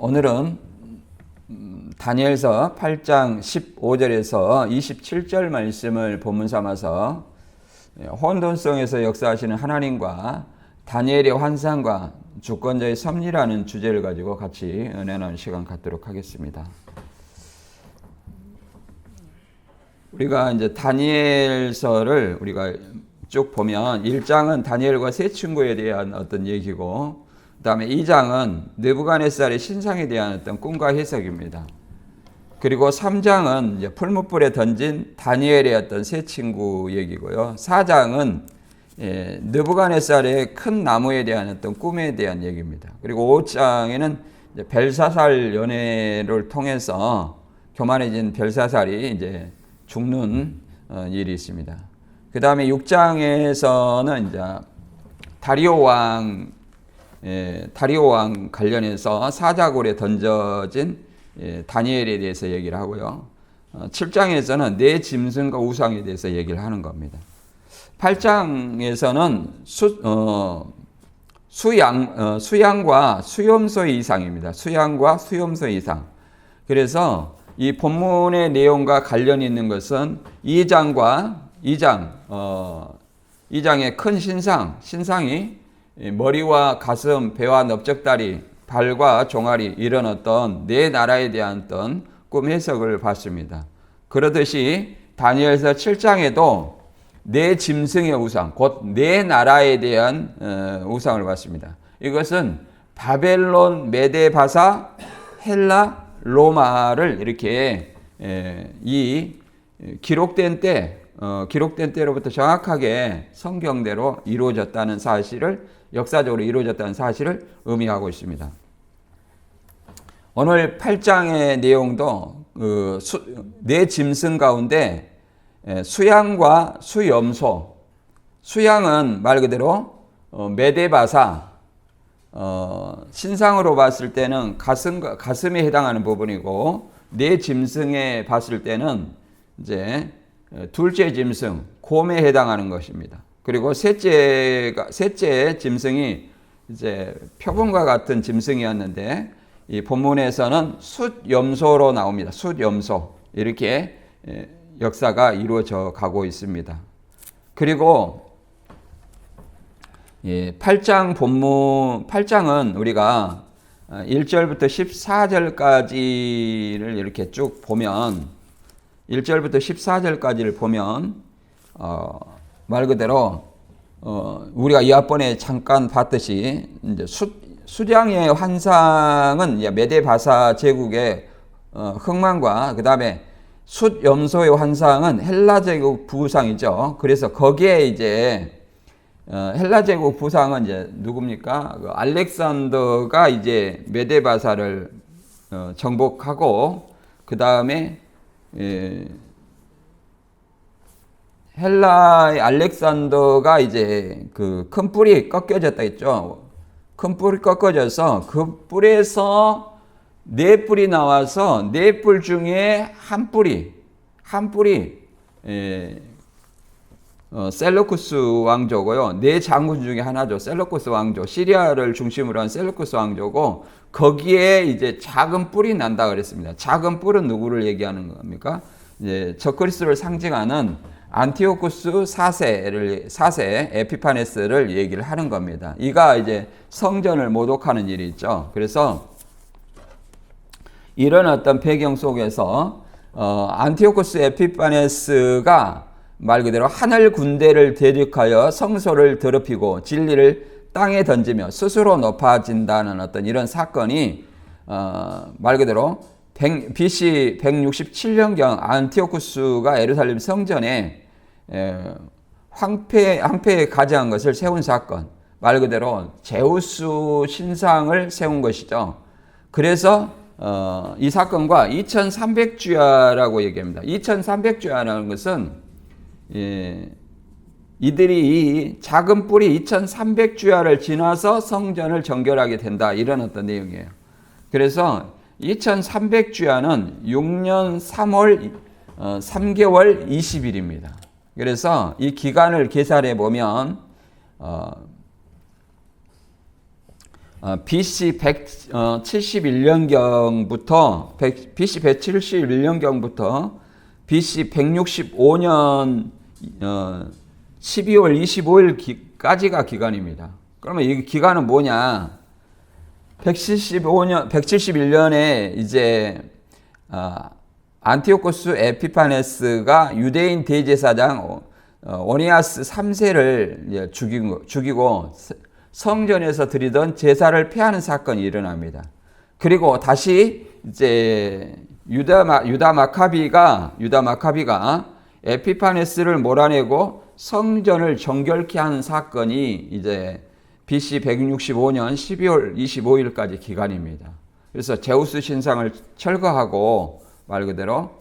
오늘은 다니엘서 8장 15절에서 27절 말씀을 본문 삼아서 혼돈성에서 역사하시는 하나님과 다니엘의 환상과 주권자의 섭리라는 주제를 가지고 같이 은혜 나누는 시간 갖도록 하겠습니다. 우리가 이제 다니엘서를 우리가 쭉 보면 1장은 다니엘과 세 친구에 대한 어떤 얘기고, 그 다음에 2장은 느부갓네살의 신상에 대한 어떤 꿈과 해석입니다. 그리고 3장은 이제 풀무불에 던진 다니엘의 어떤 세 친구 얘기고요. 4장은 느부갓네살의 큰 나무에 대한 어떤 꿈에 대한 얘기입니다. 그리고 5장에는 이제 벨사살 연회를 통해서 교만해진 벨사살이 이제 죽는 일이 있습니다. 그 다음에 6장에서는 이제 다리오 왕 관련해서 사자굴에 던져진 다니엘에 대해서 얘기를 하고요. 7장에서는 내 짐승과 우상에 대해서 얘기를 하는 겁니다. 8장에서는 수양과 수염소의 이상입니다. 수양과 수염소의 이상. 그래서 이 본문의 내용과 관련이 있는 것은 2장의 큰 신상이 머리와 가슴, 배와 넓적다리, 발과 종아리 이런 어떤 네 나라에 대한 어떤 꿈 해석을 받습니다. 그러듯이 다니엘서 7장에도 네 짐승의 우상, 곧 네 나라에 대한 우상을 받습니다. 이것은 바벨론, 메데바사, 헬라, 로마를 이렇게 이 기록된 때로부터 정확하게 성경대로 이루어졌다는 사실을, 역사적으로 이루어졌다는 사실을 의미하고 있습니다. 오늘 8장의 내용도 네 짐승 가운데 수양과 수염소, 수양은 말 그대로 메데바사, 신상으로 봤을 때는 가슴에 해당하는 부분이고, 네 짐승에 봤을 때는 이제 둘째 짐승, 곰에 해당하는 것입니다. 그리고 셋째 짐승이 이제 표범과 같은 짐승이었는데, 이 본문에서는 숫염소로 나옵니다. 숫염소. 이렇게 역사가 이루어져 가고 있습니다. 그리고 8장은 우리가 1절부터 14절까지를 이렇게 쭉 보면, 1절부터 14절까지를 보면 말 그대로 우리가 이번에 잠깐 봤듯이 이제 수량의 환상은 메데바사 제국의 흥망과, 그 다음에 숫염소의 환상은 헬라 제국 부상이죠. 그래서 거기에 이제 헬라 제국 부상은 이제 누굽니까? 알렉산더가 이제 메데바사를 정복하고, 그 다음에 헬라의 알렉산더가 이제 그 큰 뿔이 꺾여졌다 했죠. 큰 뿔이 꺾어져서 그 뿔에서 네 뿔이 나와서 네 뿔 중에 한 뿔이 셀루쿠스 왕조고요. 네 장군 중에 하나죠. 셀루쿠스 왕조, 시리아를 중심으로 한 셀루쿠스 왕조고, 거기에 이제 작은 뿔이 난다 그랬습니다. 작은 뿔은 누구를 얘기하는 겁니까? 이제 적그리스도를 상징하는 안티오쿠스 4세 에피파네스를 얘기를 하는 겁니다. 이가 이제 성전을 모독하는 일이 있죠. 그래서 이런 어떤 배경 속에서 안티오쿠스 에피파네스가 말 그대로 하늘 군대를 대적하여 성소를 더럽히고 진리를 땅에 던지며 스스로 높아진다는 어떤 이런 사건이 말 그대로 BC 167년경 안티오쿠스가 예루살렘 성전에 황폐에 가져간 것을 세운 사건, 말 그대로 제우스 신상을 세운 것이죠. 그래서 이 사건과 2300주야라고 얘기합니다. 2300주야라는 것은 이들이 이 작은 뿔이 2300주야를 지나서 성전을 정결하게 된다, 이런 어떤 내용이에요. 그래서 2300주야는 6년 3개월 20일입니다. 그래서 이 기간을 계산해 보면 BC 171년경부터 BC 171년경부터 BC 165년 12월 25일까지가 기간입니다. 그러면 이 기간은 뭐냐? 171년에 이제 안티오코스 에피파네스가 유대인 대제사장 오니아스 3세를 죽이고 성전에서 드리던 제사를 폐하는 사건이 일어납니다. 그리고 다시 이제 유다 마카비가 에피파네스를 몰아내고 성전을 정결케 하는 사건이 이제 BC 165년 12월 25일까지 기간입니다. 그래서 제우스 신상을 철거하고 말 그대로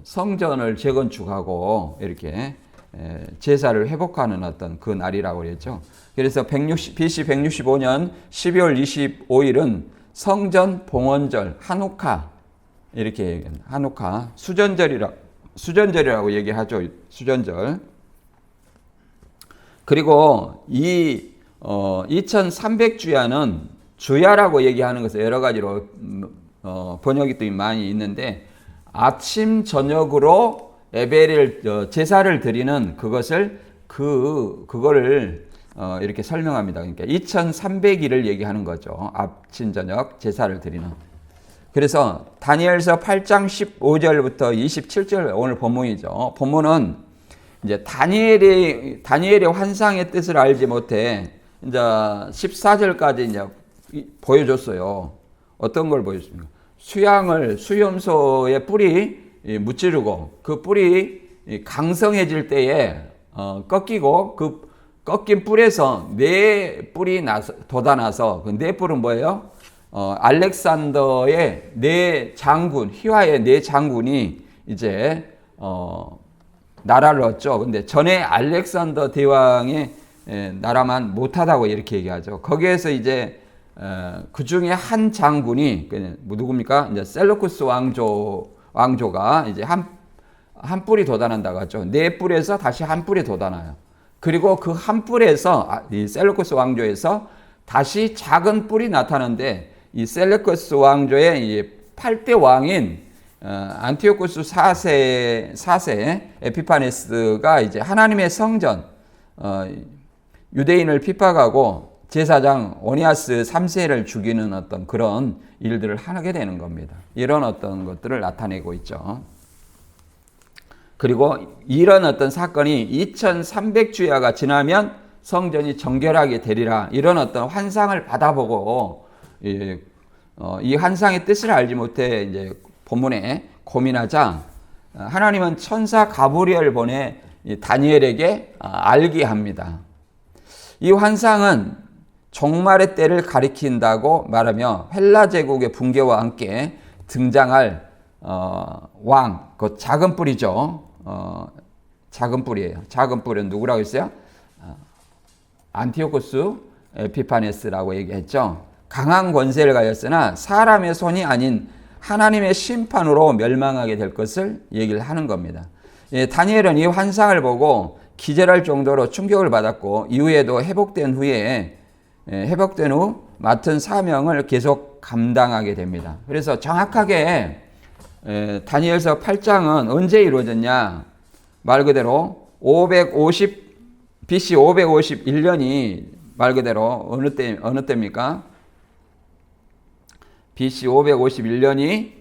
성전을 재건축하고 이렇게 제사를 회복하는 어떤 그 날이라고 그랬죠. 그래서 BC 165년 12월 25일은 성전 봉헌절 한우카 이렇게 얘기합니다. 한우카 수전절이라고 얘기하죠. 수전절. 그리고 이 2300주야는 주야라고 얘기하는 것을 여러 가지로 번역이 또 많이 있는데 아침 저녁으로 예배를 제사를 드리는 그것을 그거를 이렇게 설명합니다. 그러니까 2300일을 얘기하는 거죠. 아침 저녁 제사를 드리는. 그래서 다니엘서 8장 15절부터 27절 오늘 본문이죠. 본문은 이제 다니엘의 환상의 뜻을 알지 못해 이제 14절까지 이제 보여줬어요. 어떤 걸 보여줬습니까? 수염소의 뿔이 무찌르고 그 뿔이 강성해질 때에 꺾이고 그 꺾인 뿔에서 네 뿔이 돋아나서 그 네 뿔은 뭐예요? 알렉산더의 네 장군, 희화의 네 장군이 이제 나라를 얻죠. 근데 전에 알렉산더 대왕의 나라만 못하다고 이렇게 얘기하죠. 거기에서 이제 그 중에 한 장군이 누굽니까? 이제 셀루쿠스 왕조가 이제 한 뿔이 돋아난다고 하죠. 네 뿔에서 다시 한 뿔이 돋아나요. 그리고 그 한 뿔에서 이 셀루쿠스 왕조에서 다시 작은 뿔이 나타나는데 이 셀루쿠스 왕조의 이 8대 왕인 안티오코스 4세 에피파네스가 이제 하나님의 성전 유대인을 핍박하고 제사장 오니아스 3세를 죽이는 어떤 그런 일들을 하게 되는 겁니다. 이런 어떤 것들을 나타내고 있죠. 그리고 이런 어떤 사건이 2300주야가 지나면 성전이 정결하게 되리라. 이런 어떤 환상을 받아보고 이 환상의 뜻을 알지 못해 이제 본문에 고민하자 하나님은 천사 가브리엘을 보내 다니엘에게 알게 합니다. 이 환상은 종말의 때를 가리킨다고 말하며 헬라 제국의 붕괴와 함께 등장할 왕, 그 작은 뿔이죠. 작은 뿔이에요. 작은 뿔은 누구라고 했어요? 안티오코스 에피파네스라고 얘기했죠. 강한 권세를 가졌으나 사람의 손이 아닌 하나님의 심판으로 멸망하게 될 것을 얘기를 하는 겁니다. 다니엘은 이 환상을 보고 기절할 정도로 충격을 받았고 이후에도 회복된 후 맡은 사명을 계속 감당하게 됩니다. 그래서 정확하게 다니엘서 8장은 언제 이루어졌냐? 말 그대로 BC 551년이 말 그대로 어느 때입니까? BC 551년이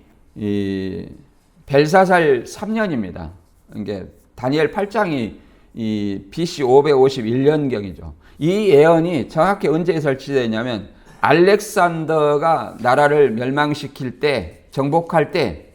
벨사살 3년입니다. 그러니까 다니엘 8장이 BC 551년경이죠. 이 예언이 정확히 언제 설치되냐면 알렉산더가 나라를 멸망시킬 때, 정복할 때,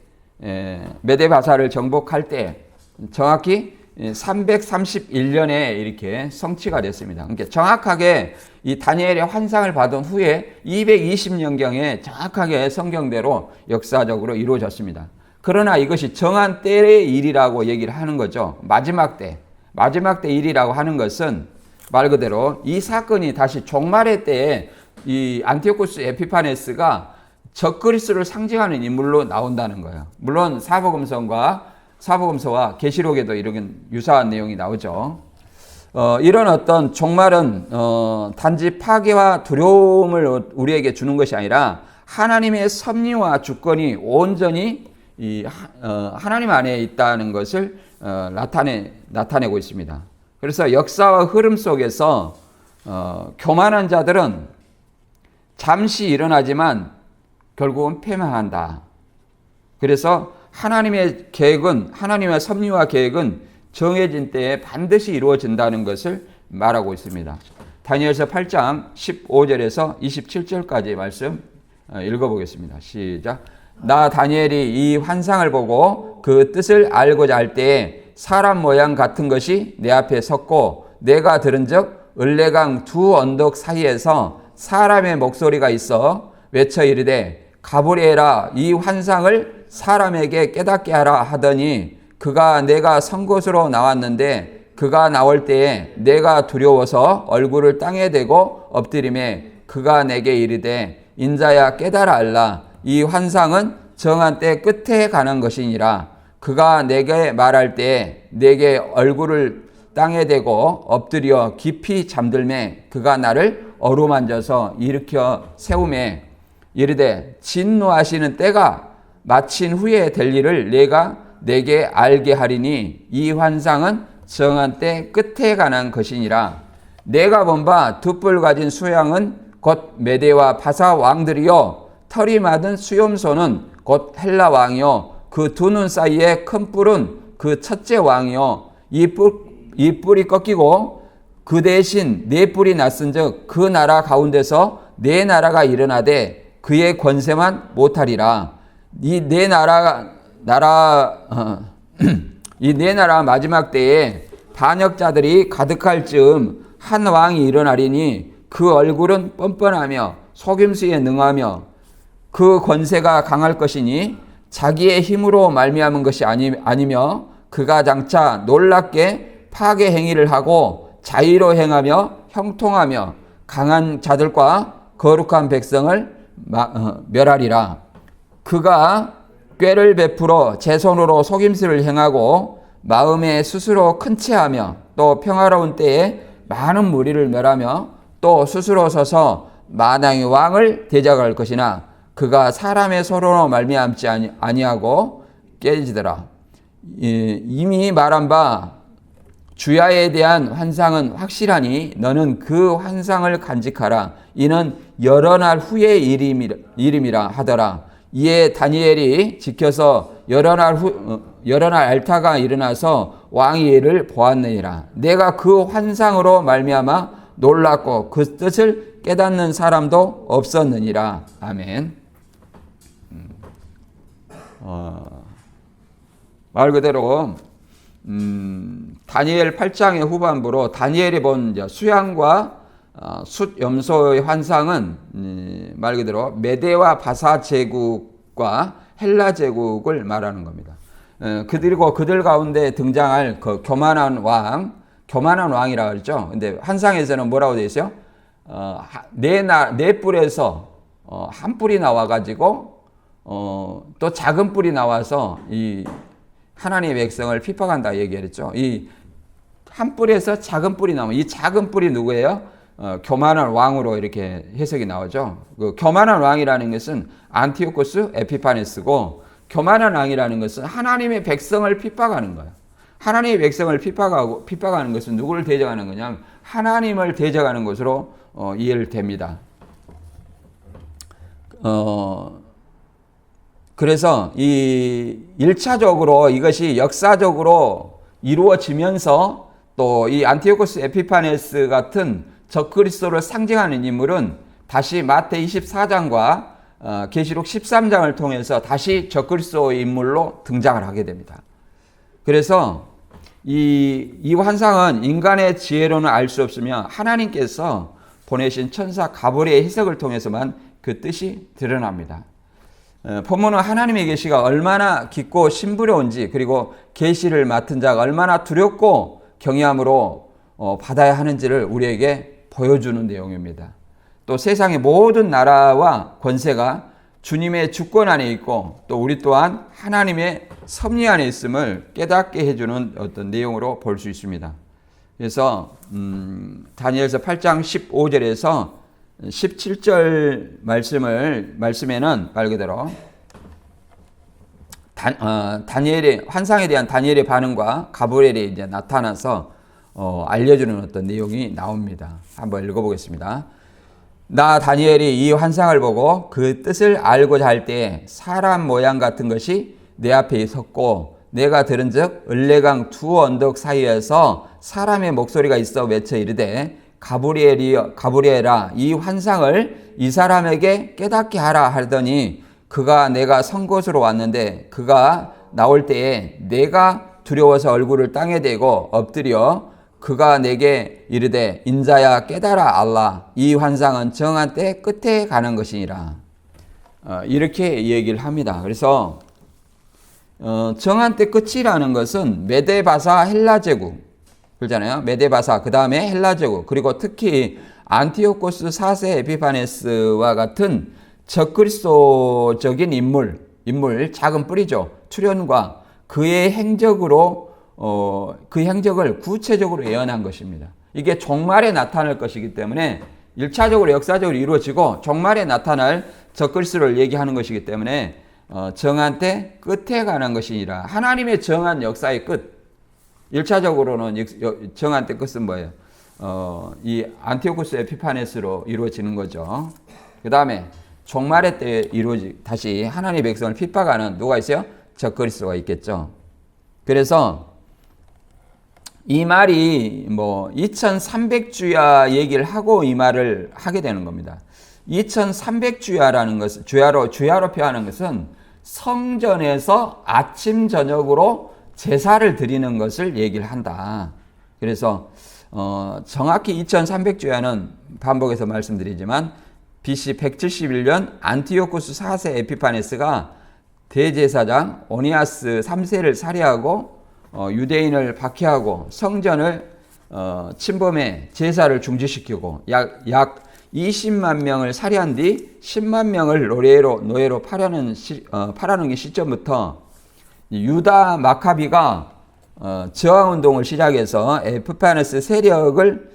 메데바사를 정복할 때 정확히 331년에 이렇게 성취가 됐습니다. 그러니까 정확하게 이 다니엘의 환상을 받은 후에 220년경에 정확하게 성경대로 역사적으로 이루어졌습니다. 그러나 이것이 정한 때의 일이라고 얘기를 하는 거죠. 마지막 때 일이라고 하는 것은 말 그대로 이 사건이 다시 종말의 때에 이 안티오코스 에피파네스가 적그리스도를 상징하는 인물로 나온다는 거예요. 물론 사복음서와 계시록에도 이런 유사한 내용이 나오죠. 이런 어떤 종말은 단지 파괴와 두려움을 우리에게 주는 것이 아니라 하나님의 섭리와 주권이 온전히 하나님 안에 있다는 것을 나타내고 있습니다. 그래서 역사와 흐름 속에서 교만한 자들은 잠시 일어나지만 결국은 패망한다. 그래서 하나님의 계획은, 하나님의 섭리와 계획은 정해진 때에 반드시 이루어진다는 것을 말하고 있습니다. 다니엘서 8장 15절에서 27절까지 말씀 읽어보겠습니다. 시작. 나 다니엘이 이 환상을 보고 그 뜻을 알고자 할 때에 사람 모양 같은 것이 내 앞에 섰고 내가 들은즉 을레강 두 언덕 사이에서 사람의 목소리가 있어 외쳐 이르되 가브리엘아 이 환상을 사람에게 깨닫게 하라 하더니 그가 내가 선 곳으로 나왔는데 그가 나올 때에 내가 두려워서 얼굴을 땅에 대고 엎드리매 그가 내게 이르되 인자야 깨달아 알라 이 환상은 정한 때 끝에 가는 것이니라. 그가 내게 말할 때에 내게 얼굴을 땅에 대고 엎드려 깊이 잠들매 그가 나를 어루만져서 일으켜 세우매 이르되 진노하시는 때가 마친 후에 될 일을 내게 알게 하리니 이 환상은 정한 때 끝에 관한 것이니라. 내가 본 바 두 뿔 가진 수양은 곧 메대와 바사 왕들이요 털이 많은 수염소는 곧 헬라 왕이요 그 두 눈 사이에 큰 뿔은 그 첫째 왕이요 이 뿔이 꺾이고 그 대신 네 뿔이 났은즉 그 나라 가운데서 네 나라가 일어나되 그의 권세만 못하리라. 이 네 나라 마지막 때에 반역자들이 가득할 즈음 한 왕이 일어나리니 그 얼굴은 뻔뻔하며 속임수에 능하며 그 권세가 강할 것이니 자기의 힘으로 말미암은 것이 아니며 그가 장차 놀랍게 파괴 행위를 하고 자의로 행하며 형통하며 강한 자들과 거룩한 백성을 멸하리라. 그가 꾀를 베풀어 제 손으로 속임수를 행하고 마음에 스스로 큰 체하며 또 평화로운 때에 많은 무리를 멸하며 또 스스로 서서 만왕의 왕을 대적할 것이나 그가 사람의 서로로 말미암지 아니하고 깨지더라. 이미 말한 바 주야에 대한 환상은 확실하니 너는 그 환상을 간직하라. 이는 여러 날 후의 일임이라 하더라. 이에 다니엘이 지켜서 여러 날 알타가 일어나서 왕이 이를 보았느니라. 내가 그 환상으로 말미암아 놀랐고 그 뜻을 깨닫는 사람도 없었느니라. 아멘. 말 그대로 다니엘 8장의 후반부로 다니엘이 본 수양과 숫염소의 환상은 말 그대로 메대와 바사 제국과 헬라 제국을 말하는 겁니다. 그리고 그들 가운데 등장할 그 교만한 왕이라고 그랬죠. 근데 환상에서는 뭐라고 되어 있어요? 네 뿔에서 한 뿔이 나와가지고 또 작은 뿔이 나와서 이 하나님의 백성을 핍박한다 얘기했죠. 이 한 뿔에서 작은 뿔이 나오면 이 작은 뿔이 누구예요? 교만한 왕으로 이렇게 해석이 나오죠. 그 교만한 왕이라는 것은 안티오코스 에피파네스고 교만한 왕이라는 것은 하나님의 백성을 핍박하는 거예요. 하나님의 백성을 핍박하는 것은 누구를 대적하는 거냐면 하나님을 대적하는 것으로 이해됩니다. 그래서 이 1차적으로 이것이 역사적으로 이루어지면서 또 이 안티오코스 에피파네스 같은 적그리스도를 상징하는 인물은 다시 마태 24장과 계시록 13장을 통해서 다시 적그리스도의 인물로 등장을 하게 됩니다. 그래서 이 환상은 인간의 지혜로는 알 수 없으며 하나님께서 보내신 천사 가브리엘의 해석을 통해서만 그 뜻이 드러납니다. 본문은 하나님의 계시가 얼마나 깊고 신부러운지 그리고 계시를 맡은 자가 얼마나 두렵고 경외함으로 받아야 하는지를 우리에게 보여주는 내용입니다. 또 세상의 모든 나라와 권세가 주님의 주권 안에 있고 또 우리 또한 하나님의 섭리 안에 있음을 깨닫게 해주는 어떤 내용으로 볼 수 있습니다. 그래서 다니엘서 8장 15절에서 17절 말씀에는 말 그대로 다니엘의 환상에 대한 다니엘의 반응과 가브리엘이 이제 나타나서 알려주는 어떤 내용이 나옵니다. 한번 읽어보겠습니다. 나 다니엘이 이 환상을 보고 그 뜻을 알고자 할 때에 사람 모양 같은 것이 내 앞에 섰고 내가 들은즉 을레강 두 언덕 사이에서 사람의 목소리가 있어 외쳐 이르되 가브리엘아 이 환상을 이 사람에게 깨닫게 하라 하더니 그가 내가 선 곳으로 왔는데 그가 나올 때에 내가 두려워서 얼굴을 땅에 대고 엎드려 그가 내게 이르되 인자야 깨달아 알라 이 환상은 정한 때 끝에 가는 것이니라. 이렇게 얘기를 합니다. 그래서 정한 때 끝이라는 것은 메데바사 헬라제국 그렇잖아요. 메데바사 그 다음에 헬라제국 그리고 특히 안티오코스 4세 에피파네스와 같은 적그리스도적인 인물 작은 뿌리죠. 출현과 그의 행적으로 그 행적을 구체적으로 예언한 것입니다. 이게 종말에 나타날 것이기 때문에 1차적으로 역사적으로 이루어지고 종말에 나타날 적그리스도를 얘기하는 것이기 때문에 정한 때 끝에 가는 것이니라. 하나님의 정한 역사의 끝. 1차적으로는 정한 때 끝은 뭐예요? 이 안티오코스 에피파네스로 이루어지는 거죠. 그 다음에 종말의 때 다시 하나님의 백성을 핍박하는 누가 있어요? 적그리스도가 있겠죠. 그래서 이 말이 2300주야 얘기를 하고 이 말을 하게 되는 겁니다. 2300주야라는 것은 주야로 표하는 것은 성전에서 아침 저녁으로 제사를 드리는 것을 얘기를 한다. 그래서 정확히 2300주야는 반복해서 말씀드리지만 BC 171년 안티오코스 4세 에피파네스가 대제사장 오니아스 3세를 살해하고 유대인을 박해하고 성전을 침범해 제사를 중지시키고 약 20만 명을 살해한 뒤 10만 명을 노예로 팔아넘긴 시점부터 유다 마카비가 저항운동을 시작해서 에피파네스 세력을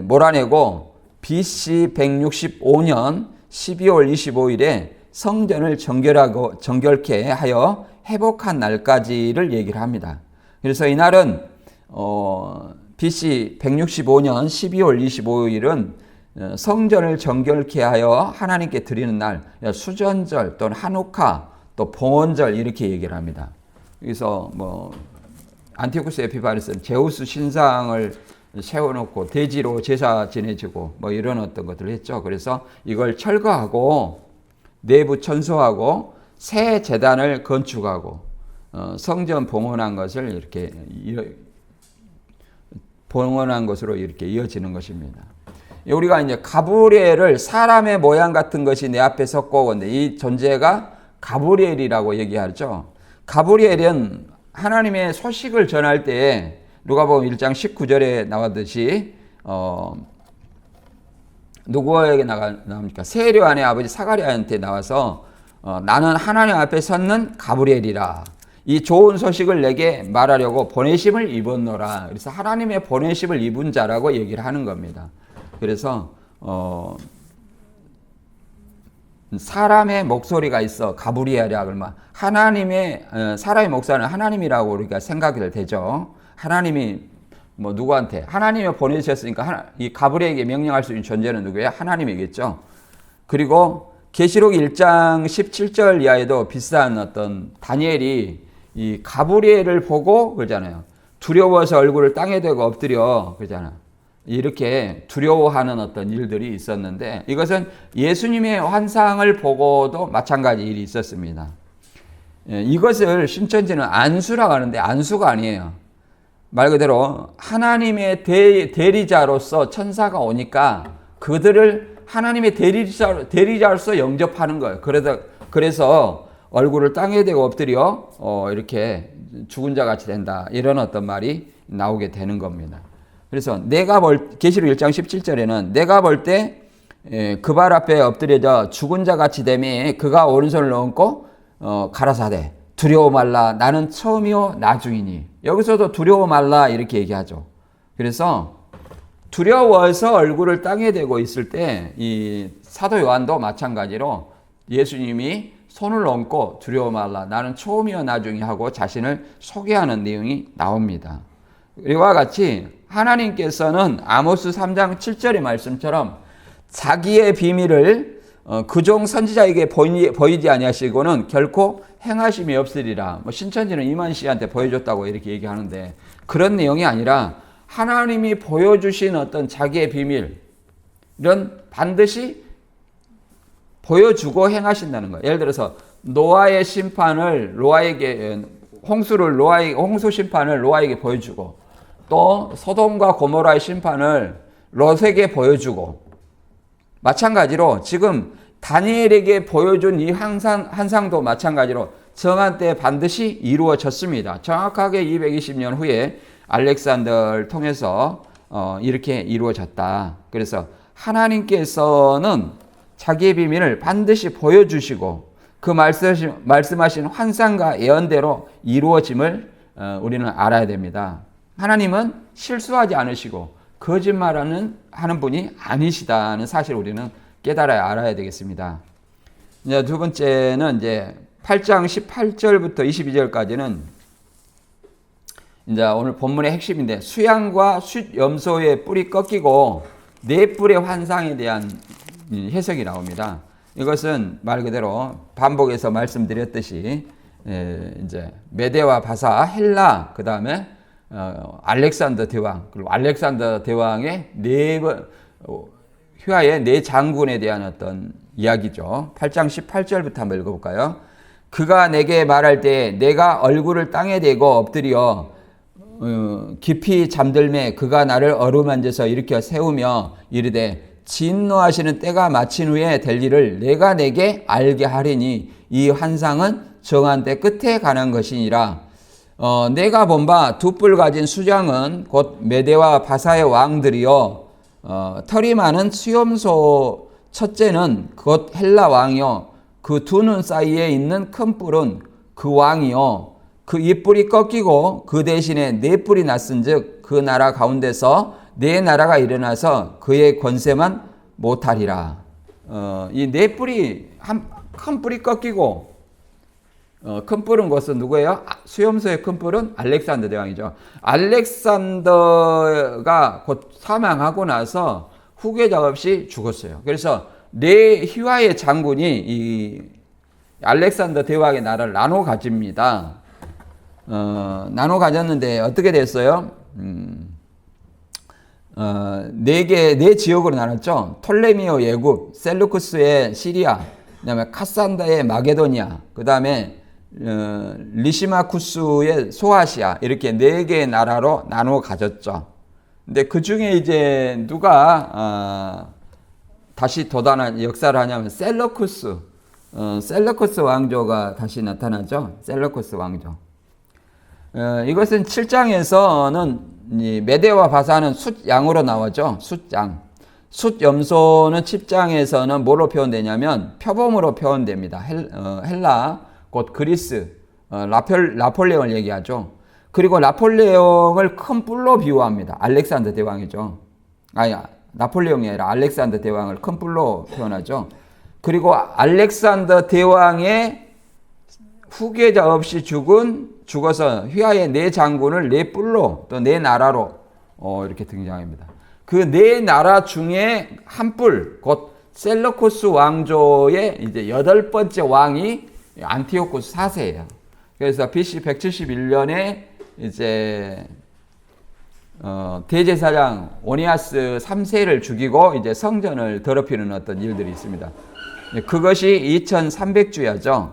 몰아내고 BC 165년 12월 25일에 성전을 정결케 하여 회복한 날까지를 얘기를 합니다. 그래서 이날은 BC 165년 12월 25일은 성전을 정결케 하여 하나님께 드리는 날, 수전절 또는 한우카 또 봉헌절 이렇게 얘기를 합니다. 그래서 안티오코스 에피파네스는 제우스 신상을 세워놓고 대지로 제사 지내지고 이런 어떤 것들을 했죠. 그래서 이걸 철거하고 내부 천소하고 새 제단을 건축하고 성전 봉헌한 것을 이렇게 봉헌한 것으로 이렇게 이어지는 것입니다. 우리가 이제 가브리엘을 사람의 모양 같은 것이 내 앞에 섰고, 근데 이 존재가 가브리엘이라고 얘기하죠. 가브리엘은 하나님의 소식을 전할 때에 누가복음 1장 19절에 나왔듯이 누구에게 나옵니까? 세례요한의 아버지 사가랴한테 나와서 나는 하나님 앞에 섰는 가브리엘이라. 이 좋은 소식을 내게 말하려고 보내심을 입었노라. 그래서 하나님의 보내심을 입은 자라고 얘기를 하는 겁니다. 그래서 사람의 목소리가 있어 가브리엘이라 그러면 사람의 목소리는 하나님이라고 우리가 생각이 되죠. 하나님이 누구한테 하나님이 보내주셨으니까 이 가브리엘에게 명령할 수 있는 존재는 누구예요? 하나님이겠죠. 그리고 계시록 1장 17절 이하에도 비슷한 어떤 다니엘이 이 가브리엘을 보고 그러잖아요. 두려워서 얼굴을 땅에 대고 엎드려 그러잖아요. 이렇게 두려워하는 어떤 일들이 있었는데 이것은 예수님의 환상을 보고도 마찬가지 일이 있었습니다. 이것을 신천지는 안수라고 하는데 안수가 아니에요. 말 그대로 하나님의 대리자로서 천사가 오니까 그들을 하나님의 대리자로서 영접하는 거예요. 그래서 얼굴을 땅에 대고 엎드려 이렇게 죽은 자 같이 된다. 이런 어떤 말이 나오게 되는 겁니다. 그래서 계시록 1장 17절에는 내가 볼 때 그 발 앞에 엎드려져 죽은 자 같이 되매 그가 오른손을 얹고 가라사대 두려워 말라 나는 처음이요 나중이니. 여기서도 두려워 말라 이렇게 얘기하죠. 그래서 두려워서 얼굴을 땅에 대고 있을 때 이 사도 요한도 마찬가지로 예수님이 손을 얹고 두려워 말라 나는 처음이요 나중에 하고 자신을 소개하는 내용이 나옵니다. 이와 같이 하나님께서는 아모스 3장 7절의 말씀처럼 자기의 비밀을 그종 선지자에게 보이지 아니하시고는 결코 행하심이 없으리라. 신천지는 이만 씨한테 보여줬다고 이렇게 얘기하는데 그런 내용이 아니라 하나님이 보여주신 어떤 자기의 비밀 이런 반드시 보여주고 행하신다는 거예요. 예를 들어서 노아의 심판을 홍수 심판을 노아에게 보여주고 또 소돔과 고모라의 심판을 롯에게 보여주고 마찬가지로 지금 다니엘에게 보여준 이 환상도 마찬가지로 정한 때 반드시 이루어졌습니다. 정확하게 220년 후에 알렉산더를 통해서 이렇게 이루어졌다. 그래서 하나님께서는 자기의 비밀을 반드시 보여주시고 그 말씀하신 환상과 예언대로 이루어짐을 우리는 알아야 됩니다. 하나님은 실수하지 않으시고 거짓말하는 분이 아니시다는 사실 우리는 깨달아야 알아야 되겠습니다. 이제 두 번째는 이제 8장 18절부터 22절까지는 이제 오늘 본문의 핵심인데 수양과 숫염소의 뿔이 꺾이고 네 뿔의 환상에 대한 해석이 나옵니다. 이것은 말 그대로 반복해서 말씀드렸듯이 이제 메데와 바사, 헬라, 그 다음에 알렉산더 대왕, 그리고 알렉산더 대왕의 휘하의 네 장군에 대한 어떤 이야기죠. 8장 18절부터 한번 읽어볼까요? 그가 내게 말할 때 내가 얼굴을 땅에 대고 엎드려 깊이 잠들매 그가 나를 어루만져서 일으켜 세우며 이르되 진노하시는 때가 마친 후에 될 일을 내가 내게 알게 하리니 이 환상은 정한 때 끝에 관한 것이니라. 내가 본 바 두 뿔 가진 수장은 곧 메데와 바사의 왕들이요 털이 많은 수염소 첫째는 곧 헬라 왕이요 그 두 눈 사이에 있는 큰 뿔은 그 왕이요 그 윗뿔이 꺾이고 그 대신에 네 뿔이 났은즉 그 나라 가운데서 네 나라가 일어나서 그의 권세만 못하리라. 이 네 뿔이 큰 뿔이 꺾이고 큰 뿔은 것은 누구예요? 수염소의 큰 뿔은 알렉산더 대왕이죠. 알렉산더가 곧 사망하고 나서 후계자 없이 죽었어요. 그래서 네 휘하의 장군이 이 알렉산더 대왕의 나라를 나눠 가집니다. 나눠 가졌는데 어떻게 됐어요? 네 지역으로 나눴죠. 톨레미오 예국, 셀루쿠스의 시리아, 그 다음에 카산다의 마게도니아, 그 다음에 리시마쿠스의 소아시아 이렇게 네 개의 나라로 나누어 가졌죠. 근데 그 중에 이제 누가 다시 도단한 역사를 하냐면 셀러쿠스 왕조가 다시 나타나죠. 셀러쿠스 왕조. 이것은 7장에서는 이 메데와 바사는 숫양으로 나오죠. 숫양. 숫염소는 10장에서는 뭐로 표현되냐면 표범으로 표현됩니다. 헬라, 곧 그리스, 나폴레옹을 얘기하죠. 그리고 나폴레옹을 큰 뿔로 비유합니다. 알렉산더 대왕이죠. 나폴레옹이 아니라 알렉산더 대왕을 큰 뿔로 표현하죠. 그리고 알렉산더 대왕의 후계자 없이 죽어서 휘하의 네 장군을 네 뿔로 또 네 나라로 이렇게 등장합니다. 그 네 나라 중에 한 뿔, 곧 셀러쿠스 왕조의 이제 8번째 왕이 안티오쿠스 4세예요. 그래서 BC 171년에 이제 대제사장 오니아스 3세를 죽이고 이제 성전을 더럽히는 어떤 일들이 있습니다. 그것이 2300주야죠.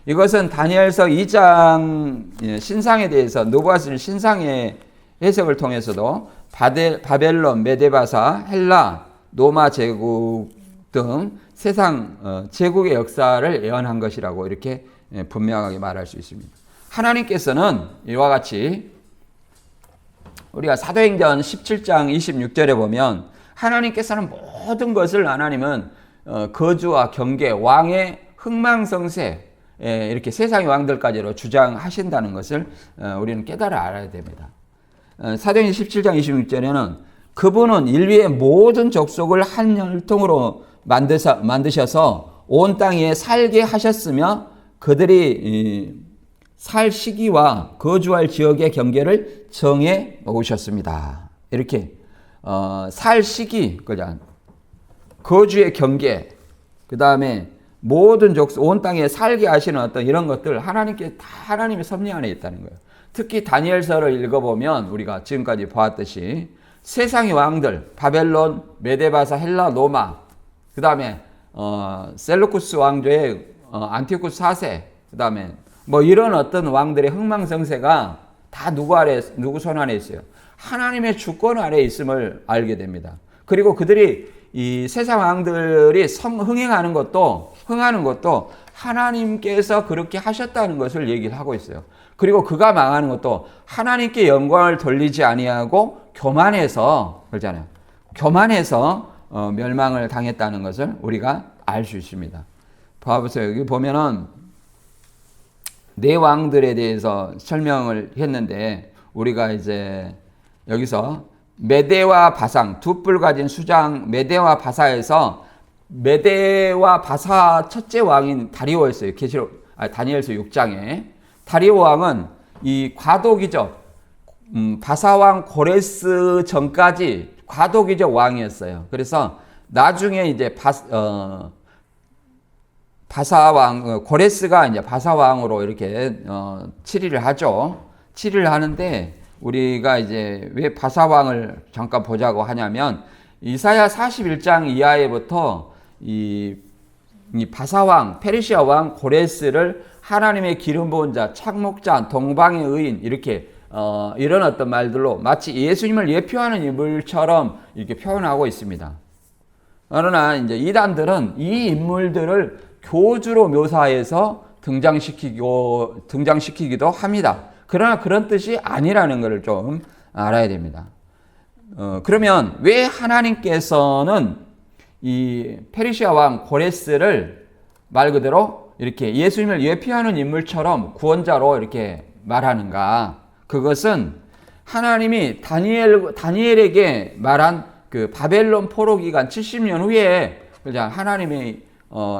이것은 다니엘서 2장 신상에 대해서 느부갓을 신상의 해석을 통해서도 바벨론, 메데바사, 헬라, 로마 제국 등 세상 제국의 역사를 예언한 것이라고 이렇게 분명하게 말할 수 있습니다. 하나님께서는 이와 같이 우리가 사도행전 17장 26절에 보면 하나님께서는 모든 것을 하나님은 거주와 경계, 왕의 흥망성쇠 이렇게 세상의 왕들까지로 주장하신다는 것을 우리는 깨달아 알아야 됩니다. 사도행전 17장 26절에는 그분은 인류의 모든 족속을 한 혈통으로 만드셔서 온 땅에 살게 하셨으며 그들이 살 시기와 거주할 지역의 경계를 정해 놓으셨습니다. 이렇게 살 시기, 그죠? 거주의 경계, 그 다음에 모든 족속, 온 땅에 살게 하시는 어떤 이런 것들 하나님께 다 하나님의 섭리 안에 있다는 거예요. 특히 다니엘서를 읽어보면 우리가 지금까지 보았듯이 세상의 왕들, 바벨론, 메데바사, 헬라, 로마, 그 다음에 셀루쿠스 왕조의 안티오쿠스 4세, 그 다음에 뭐 이런 어떤 왕들의 흥망성쇠가 다 누구 손 안에 있어요? 하나님의 주권 아래에 있음을 알게 됩니다. 그리고 그들이 이 세상 왕들이 흥하는 것도 하나님께서 그렇게 하셨다는 것을 얘기를 하고 있어요. 그리고 그가 망하는 것도 하나님께 영광을 돌리지 아니하고 교만해서, 그렇잖아요. 교만해서 멸망을 당했다는 것을 우리가 알 수 있습니다. 봐보세요. 여기 보면은 네 왕들에 대해서 설명을 했는데 우리가 이제 여기서 메대와 바상 두 뿔 가진 수장 메대와 바사에서 메대와 바사 첫째 왕인 다리오였어요. 다니엘서 6장에 다리오 왕은 이 과도기적 바사 왕 고레스 전까지 과도기적 왕이었어요. 그래서 나중에 이제 바사 왕 고레스가 이제 바사 왕으로 이렇게 치리를 하죠. 치리를 하는데 우리가 이제 왜 바사 왕을 잠깐 보자고 하냐면 이사야 41장 이하에부터 이 바사 왕, 페르시아 왕 고레스를 하나님의 기름 부은 자, 착목자, 동방의 의인 이렇게 이런 어떤 말들로 마치 예수님을 예표하는 인물처럼 이렇게 표현하고 있습니다. 그러나 이제 이단들은 이 인물들을 교주로 묘사해서 등장시키기도 합니다. 그러나 그런 뜻이 아니라는 것을 좀 알아야 됩니다. 그러면 왜 하나님께서는 이 페르시아 왕 고레스를 말 그대로 이렇게 예수님을 예표하는 인물처럼 구원자로 이렇게 말하는가? 그것은 하나님이 다니엘에게 말한 그 바벨론 포로 기간 70년 후에 하나님이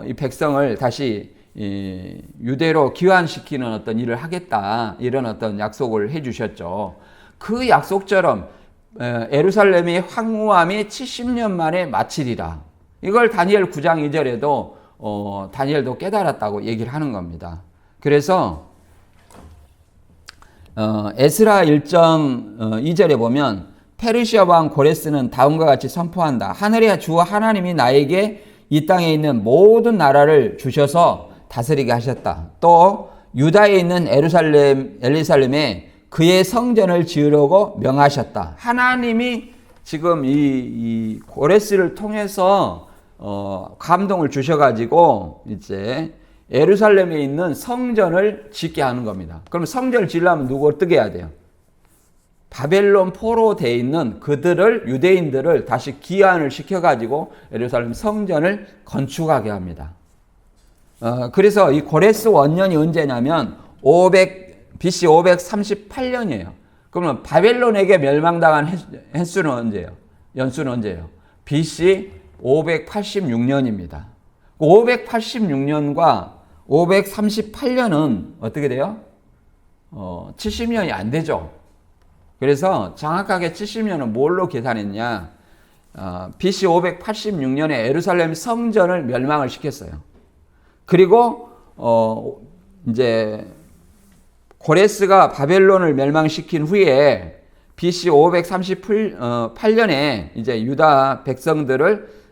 이 백성을 다시 유대로 귀환시키는 어떤 일을 하겠다 이런 어떤 약속을 해주셨죠. 그 약속처럼 예루살렘의 황무함이 70년 만에 마치리라. 이걸 다니엘 9장 2절에도 다니엘도 깨달았다고 얘기를 하는 겁니다. 그래서 에스라 1장 2절에 보면 페르시아 왕 고레스는 다음과 같이 선포한다. 하늘의 주 하나님이 나에게 이 땅에 있는 모든 나라를 주셔서 다스리게 하셨다. 또 유다에 있는 엘리살렘에 그의 성전을 지으려고 명하셨다. 하나님이 지금 이 고레스를 통해서 감동을 주셔가지고 이제 예루살렘에 있는 성전을 짓게 하는 겁니다. 그럼 성전을 지으려면 누구 어떻게 해야 돼요? 바벨론 포로 돼 있는 그들을 유대인들을 다시 귀환을 시켜가지고 예루살렘 성전을 건축하게 합니다. 그래서 이 고레스 원년이 언제냐면 BC 538년이에요. 그러면 바벨론에게 멸망당한 횟수는 언제예요? 연수는 언제예요? BC 586년입니다. 586년과 538년은 어떻게 돼요? 70년이 안 되죠. 그래서 정확하게 70년은 뭘로 계산했냐? BC 586년에 예루살렘 성전을 멸망을 시켰어요. 그리고 이제 고레스가 바벨론을 멸망시킨 후에 BC 538년에 이제 유다 백성들을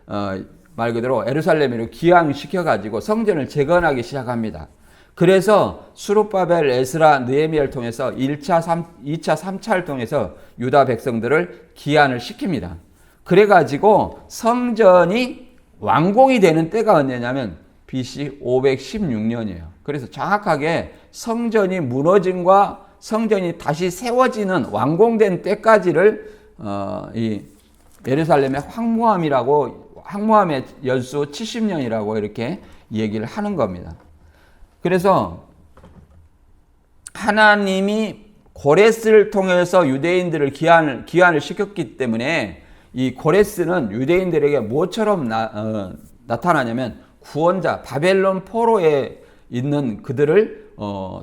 말 그대로 예루살렘으로 귀환시켜 가지고 성전을 재건하기 시작합니다. 그래서 수룹바벨, 에스라, 느헤미야를 통해서 1차, 2차, 3차를 통해서 유다 백성들을 귀환을 시킵니다. 그래가지고 성전이 완공이 되는 때가 언제냐면 BC 516년이에요. 그래서 정확하게 성전이 무너짐과 성전이 다시 세워지는 완공된 때까지를 이 예루살렘의 황무함의 연수 70년이라고 이렇게 얘기를 하는 겁니다. 그래서 하나님이 고레스를 통해서 유대인들을 기한을 시켰기 때문에 이 고레스는 유대인들에게 뭐처럼 나타나냐면 구원자, 바벨론 포로에 있는 그들을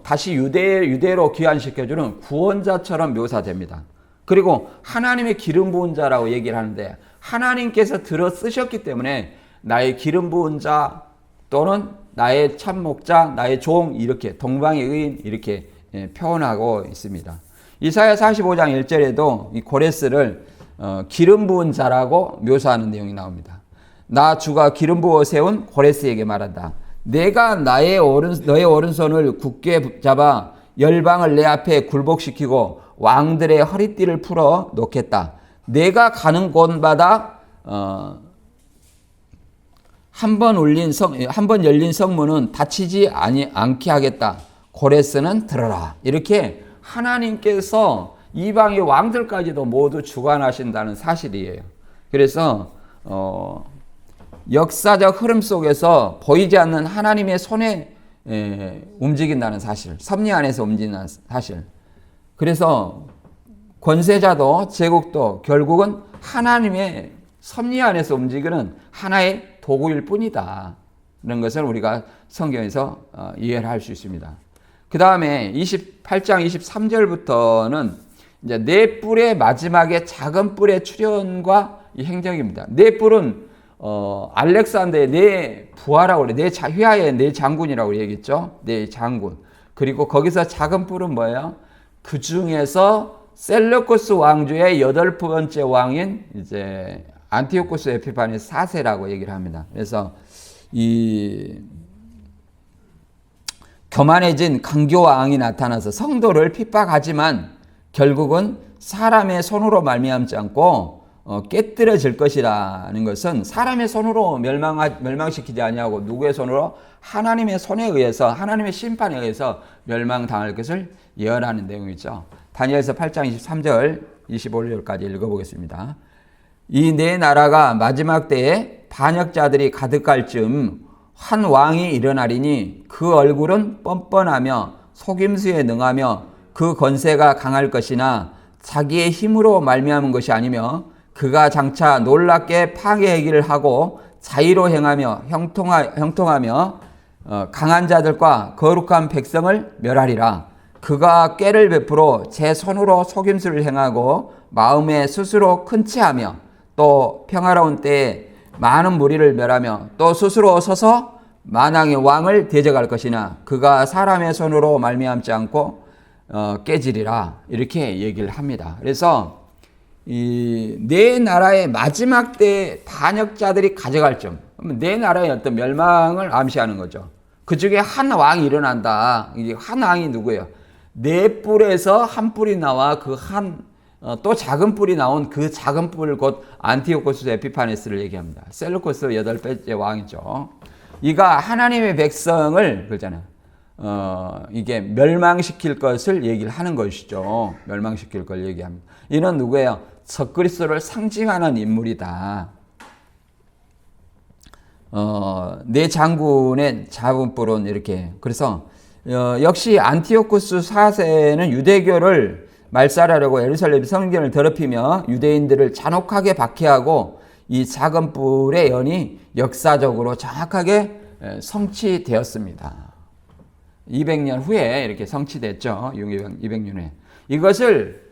다시 유대로 귀환시켜주는 구원자처럼 묘사됩니다. 그리고 하나님의 기름 부은 자라고 얘기를 하는데 하나님께서 들어 쓰셨기 때문에 나의 기름 부은 자 또는 나의 참목자, 나의 종 이렇게 동방의 의인 이렇게 표현하고 있습니다. 이사야 45장 1절에도 이 고레스를 기름 부은 자라고 묘사하는 내용이 나옵니다. 나 주가 기름 부어 세운 고레스에게 말한다. 내가 너의 오른손을 굳게 잡아 열방을 내 앞에 굴복시키고 왕들의 허리띠를 풀어 놓겠다. 내가 가는 곳마다 한 번 열린 성문은 닫히지 않게 하겠다. 고레스는 들어라. 이렇게 하나님께서 이방의 왕들까지도 모두 주관하신다는 사실이에요. 그래서 역사적 흐름 속에서 보이지 않는 하나님의 손에 움직인다는 사실, 섭리 안에서 움직이는 사실. 그래서 권세자도 제국도 결국은 하나님의 섭리 안에서 움직이는 하나의 도구일 뿐이다. 이런 것을 우리가 성경에서 이해를 할 수 있습니다. 그 다음에 28장 23절부터는 이제 네 뿔의 마지막에 작은 뿔의 출현과 이 행적입니다. 네 뿔은 알렉산더의 네 부하라고 그래. 휘하의 네 장군이라고 얘기했죠. 네 장군. 그리고 거기서 작은 뿔은 뭐예요? 그 중에서 셀루쿠스 왕조의 8번째 왕인 이제 안티오쿠스 에피파네스 4세라고 얘기를 합니다. 그래서 이 교만해진 강교 왕이 나타나서 성도를 핍박하지만 결국은 사람의 손으로 말미암지 않고 깨뜨려질 것이라는 것은 사람의 손으로 멸망시키지 아니하고 누구의 손으로? 하나님의 손에 의해서 하나님의 심판에 의해서 멸망당할 것을 예언하는 내용이죠. 다니엘서 8장 23절 25절까지 읽어보겠습니다. 이 네 나라가 마지막 때에 반역자들이 가득할 즈음 한 왕이 일어나리니 그 얼굴은 뻔뻔하며 속임수에 능하며 그 권세가 강할 것이나 자기의 힘으로 말미암은 것이 아니며 그가 장차 놀랍게 파괴하기를 하고 자의로 행하며 형통하며 강한 자들과 거룩한 백성을 멸하리라. 그가 꾀를 베풀어 제 손으로 속임수를 행하고 마음에 스스로 큰 체하며 또 평화로운 때에 많은 무리를 멸하며 또 스스로 서서 만왕의 왕을 대적할 것이나 그가 사람의 손으로 말미암지 않고 깨지리라. 이렇게 얘기를 합니다. 그래서 이 네 나라의 마지막 때 반역자들이 가져갈 점, 네 나라의 어떤 멸망을 암시하는 거죠. 그 중에 한 왕이 일어난다. 이게 한 왕이 누구예요? 네 뿔에서 한 뿔이 나와 그 또 작은 뿔이 나온 그 작은 뿔 곧 안티오코스 에피파네스를 얘기합니다. 셀루코스 8번째 왕이죠. 이가 하나님의 백성을 그러잖아요. 이게 멸망시킬 것을 얘기를 하는 것이죠. 멸망시킬 걸 얘기합니다. 이는 누구예요? 적그리스도를 상징하는 인물이다. 네 장군의 잡은 뿔은 이렇게. 그래서 역시 안티오쿠스 4세는 유대교를 말살하려고 예루살렘 성전을 더럽히며 유대인들을 잔혹하게 박해하고 이 작은 뿔의 연이 역사적으로 정확하게 성취되었습니다. 200년 후에 이렇게 성취됐죠. 200년 후에. 이것을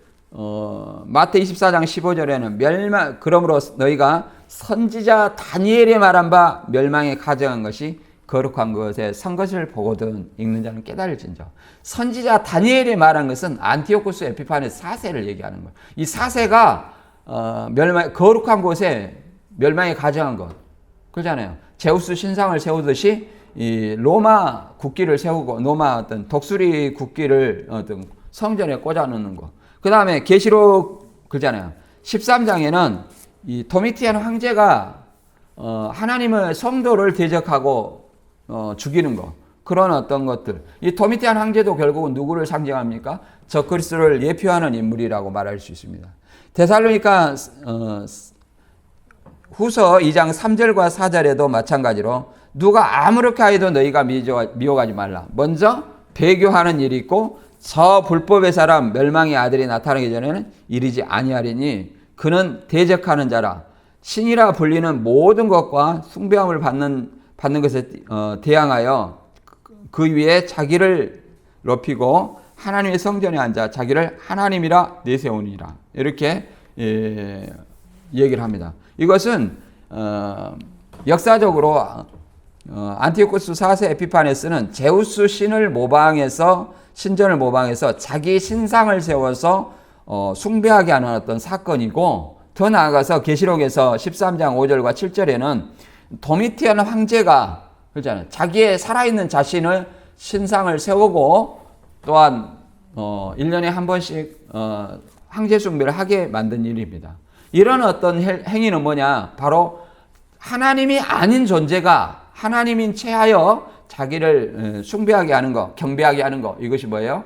마태 24장 15절에는 그러므로 너희가 선지자 다니엘이 말한 바 멸망에 가정한 것이 거룩한 것에 선 것을 보거든 읽는 자는 깨달을진저. 선지자 다니엘이 말한 것은 안티오쿠스 에피파네스 4세를 얘기하는 거예요. 이 4세가 거룩한 곳에 멸망에 가정한 것. 그러잖아요. 제우스 신상을 세우듯이 이 로마 국기를 세우고 로마 어떤 독수리 국기를 어떤 성전에 꽂아놓는 거. 그 다음에 계시록 그러잖아요. 13장에는 이 도미티안 황제가 하나님의 성도를 대적하고 죽이는 거. 그런 어떤 것들. 이 도미티안 황제도 결국은 누구를 상징합니까? 적그리스도를 예표하는 인물이라고 말할 수 있습니다. 데살로니가 후서 2장 3절과 4절에도 마찬가지로 누가 아무렇게 하여도 너희가 미워하지 말라. 먼저 배교하는 일이 있고 저 불법의 사람 멸망의 아들이 나타나기 전에는 이르지 아니하리니 그는 대적하는 자라. 신이라 불리는 모든 것과 숭배함을 받는 것에 대항하여 그 위에 자기를 높이고 하나님의 성전에 앉아 자기를 하나님이라 내세우니라. 이렇게 얘기를 합니다. 이것은 역사적으로 안티오코스 4세 에피파네스는 제우스 신을 모방해서 신전을 모방해서 자기 신상을 세워서 숭배하게 하는 어떤 사건이고, 더 나아가서 계시록에서 13장 5절과 7절에는 도미티안 황제가 그렇잖아요. 자기의 살아있는 자신을 신상을 세우고 또한 1년에 한 번씩 황제 숭배를 하게 만든 일입니다. 이런 어떤 행위는 뭐냐? 바로 하나님이 아닌 존재가 하나님인 체하여 자기를 숭배하게 하는 것, 경배하게 하는 것, 이것이 뭐예요?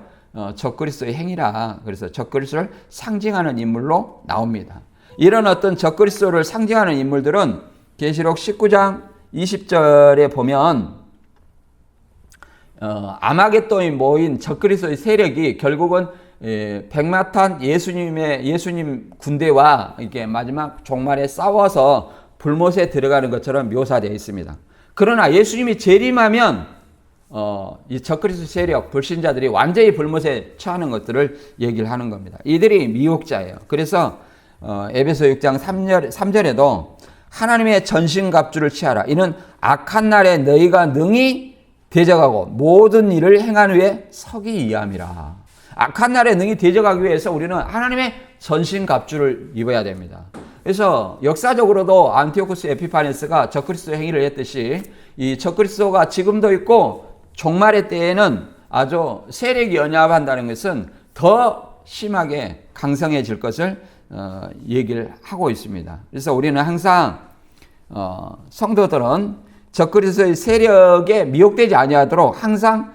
적그리스도의 행위라. 그래서 적그리스도를 상징하는 인물로 나옵니다. 이런 어떤 적그리스도를 상징하는 인물들은 계시록 19장 20절에 보면 아마겟돈이 모인 적그리스도의 세력이 결국은 백마탄 예수님 군대와 이렇게 마지막 종말에 싸워서 불못에 들어가는 것처럼 묘사되어 있습니다. 그러나 예수님이 재림하면 이 적그리스도 세력, 불신자들이 완전히 불못에 처하는 것들을 얘기를 하는 겁니다. 이들이 미혹자예요. 그래서 에베소 6장 3절에도 하나님의 전신갑주를 취하라. 이는 악한 날에 너희가 능히 대적하고 모든 일을 행한 후에 서기 이함이라. 악한 날에 능히 대적하기 위해서 우리는 하나님의 전신갑주를 입어야 됩니다. 그래서 역사적으로도 안티오코스 에피파네스가 적그리스도 행위를 했듯이 이 적그리스도가 지금도 있고 종말의 때에는 아주 세력이 연합한다는 것은 더 심하게 강성해질 것을 얘기를 하고 있습니다. 그래서 우리는 항상 성도들은 적그리스도의 세력에 미혹되지 아니하도록 항상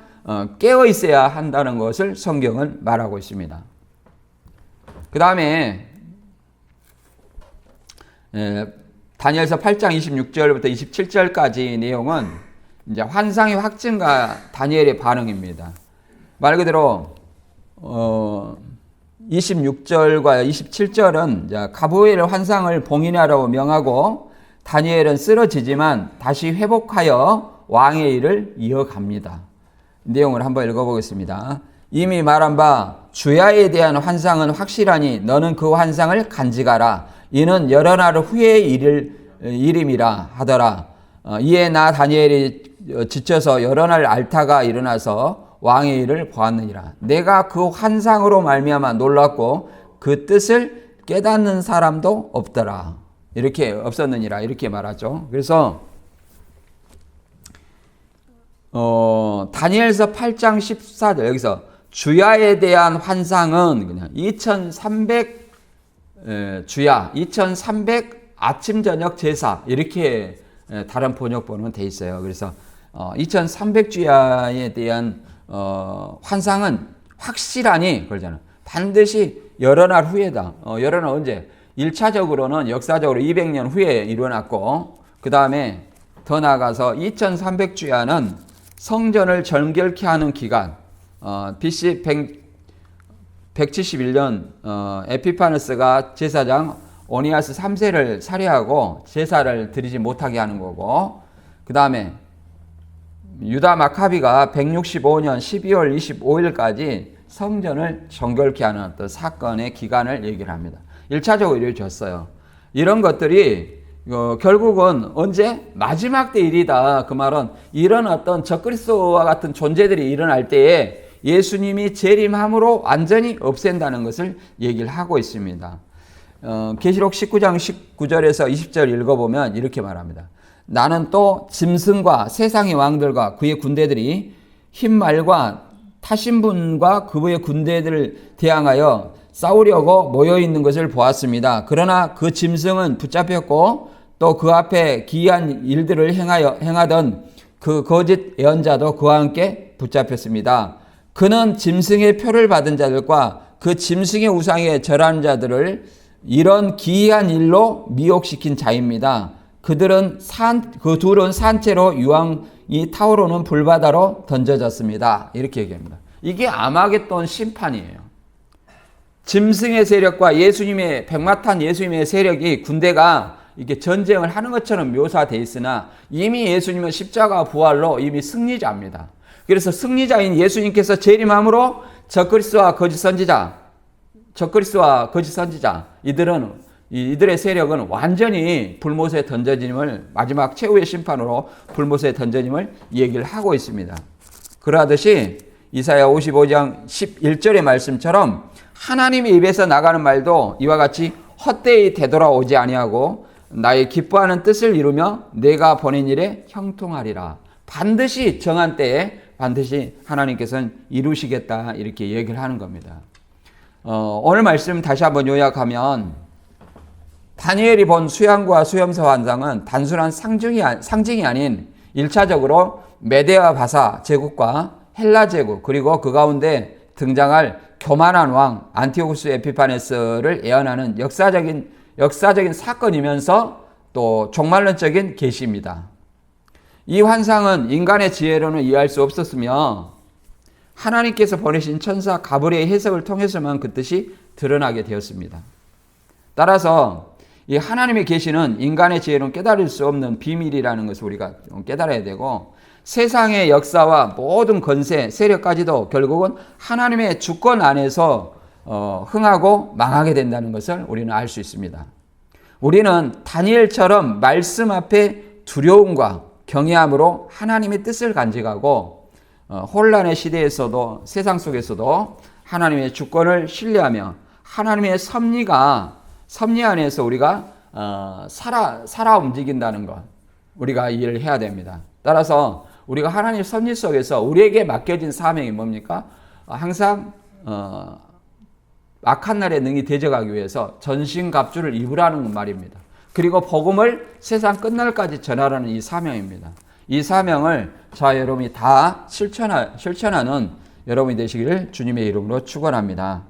깨어 있어야 한다는 것을 성경은 말하고 있습니다. 그 다음에 다니엘서 8장 26절부터 27절까지 내용은 이제 환상의 확증과 다니엘의 반응입니다. 말 그대로 26절과 27절은 가브리엘의 환상을 봉인하라고 명하고 다니엘은 쓰러지지만 다시 회복하여 왕의 일을 이어갑니다. 내용을 한번 읽어보겠습니다. 이미 말한 바 주야에 대한 환상은 확실하니 너는 그 환상을 간직하라. 이는 여러 날 후의 일임이라 하더라. 이에 나 다니엘이 지쳐서 여러 날 앓다가 일어나서 왕의 일을 보았느니라. 내가 그 환상으로 말미암아 놀랐고 그 뜻을 깨닫는 사람도 없더라. 이렇게 없었느니라. 이렇게 말하죠. 그래서 다니엘서 8장 14절 여기서 주야에 대한 환상은 그냥 2300 주야 2300 아침 저녁 제사 이렇게 다른 번역본은 돼 있어요. 그래서 2300주야에 대한 환상은 확실하니 그러잖아요. 반드시 여러 날 후에다. 여러 날 언제? 1차적으로는 역사적으로 200년 후에 일어났고 그 다음에 더 나아가서 2300주야는 성전을 정결케 하는 기간 BC 171년 에피파네스가 제사장 오니아스 3세를 살해하고 제사를 드리지 못하게 하는 거고, 그 다음에 유다 마카비가 165년 12월 25일까지 성전을 정결케 하는 어떤 사건의 기간을 얘기를 합니다. 1차적으로 이루어졌어요. 이런 것들이 결국은 언제? 마지막 때 일이다. 그 말은 이런 어떤 적그리스도와 같은 존재들이 일어날 때에 예수님이 재림함으로 완전히 없앤다는 것을 얘기를 하고 있습니다. 계시록 19장 19절에서 20절 읽어보면 이렇게 말합니다. 나는 또 짐승과 세상의 왕들과 그의 군대들이 흰 말과 타신 분과 그의 군대들을 대항하여 싸우려고 모여있는 것을 보았습니다. 그러나 그 짐승은 붙잡혔고 또 그 앞에 기이한 일들을 행하던 그 거짓 예언자도 그와 함께 붙잡혔습니다. 그는 짐승의 표를 받은 자들과 그 짐승의 우상에 절하는 자들을 이런 기이한 일로 미혹시킨 자입니다. 그 둘은 산채로 이 타오르는 불바다로 던져졌습니다. 이렇게 얘기합니다. 이게 아마겟돈 심판이에요. 짐승의 세력과 예수님의 백마탄 예수님의 세력이 군대가 이게 전쟁을 하는 것처럼 묘사되어 있으나 이미 예수님은 십자가 부활로 이미 승리자입니다. 그래서 승리자인 예수님께서 재림함으로 적그리스도와 거짓 선지자 이들의 세력은 완전히 불못에 던져짐을 마지막 최후의 심판으로 불못에 던져짐을 얘기를 하고 있습니다. 그러하듯이 이사야 55장 11절의 말씀처럼 하나님의 입에서 나가는 말도 이와 같이 헛되이 되돌아오지 아니하고 나의 기뻐하는 뜻을 이루며 내가 보낸 일에 형통하리라. 반드시 정한 때에 반드시 하나님께서는 이루시겠다 이렇게 얘기를 하는 겁니다. 오늘 말씀 다시 한번 요약하면 다니엘이 본 수양과 수염소 환상은 단순한 상징이 아닌 1차적으로 메데와 바사 제국과 헬라 제국 그리고 그 가운데 등장할 교만한 왕 안티오쿠스 에피파네스를 예언하는 역사적인 사건이면서 또 종말론적인 계시입니다. 이 환상은 인간의 지혜로는 이해할 수 없었으며 하나님께서 보내신 천사 가브리엘의 해석을 통해서만 그 뜻이 드러나게 되었습니다. 따라서 이 하나님의 계시는 인간의 지혜로는 깨달을 수 없는 비밀이라는 것을 우리가 깨달아야 되고 세상의 역사와 모든 권세, 세력까지도 결국은 하나님의 주권 안에서 흥하고 망하게 된다는 것을 우리는 알 수 있습니다. 우리는 다니엘처럼 말씀 앞에 두려움과 경외함으로 하나님의 뜻을 간직하고 혼란의 시대에서도 세상 속에서도 하나님의 주권을 신뢰하며 하나님의 섭리 안에서 우리가 살아 움직인다는 것 우리가 이해를 해야 됩니다. 따라서 우리가 하나님 섭리 속에서 우리에게 맡겨진 사명이 뭡니까? 항상 악한 날에 능히 대적하기 위해서 전신갑주를 입으라는 말입니다. 그리고 복음을 세상 끝날까지 전하라는 이 사명입니다. 이 사명을 저와 여러분이 다 실천하는 여러분이 되시기를 주님의 이름으로 축원합니다.